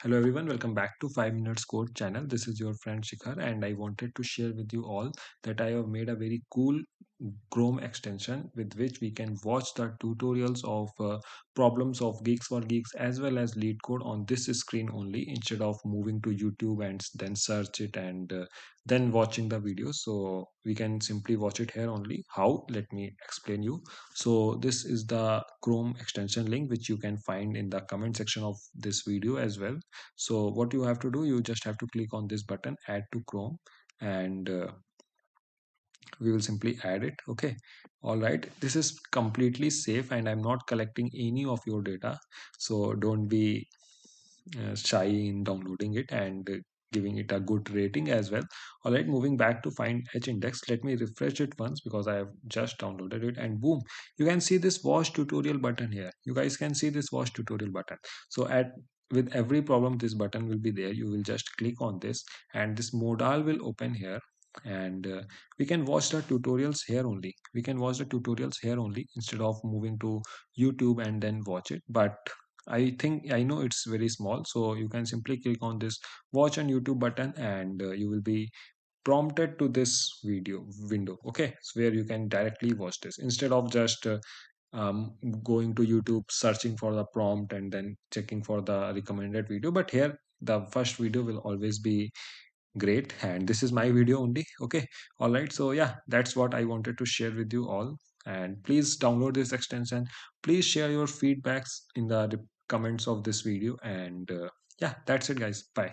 Hello everyone, welcome back to 5 Minutes Code channel. This is your friend Shikhar and I wanted to share with you all that I have made a very cool Chrome extension with which we can watch the tutorials of problems of Geeks for Geeks as well as LeetCode on this screen only instead of moving to YouTube and then search it and then watching the video. So we can simply watch it here only. How? Let me explain you. So this is the Chrome extension link which you can find in the comment section of this video as well. So what you have to do, you just have to click on this button, add to Chrome, and we will simply add it. Okay. All right. This is completely safe and I'm not collecting any of your data. So don't be shy in downloading it and giving it a good rating as well. All right, moving back to find h index, let me refresh it once because I have just downloaded it, and boom, you can see this watch tutorial button here. You guys can see this watch tutorial button. So at with every problem this button will be there. You will just click on this and this modal will open here, and we can watch the tutorials here only. We can watch the tutorials here only instead of moving to YouTube and then watch it. But I know it's very small, so you can simply click on this watch on YouTube button and you will be prompted to this video window. Okay, so where you can directly watch this instead of just going to YouTube, searching for the prompt and then checking for the recommended video. But here the first video will always be great, and this is my video only. Okay, all right, so yeah, that's what I wanted to share with you all, and please download this extension. Please share your feedbacks in the comments of this video, and yeah, that's it guys, bye.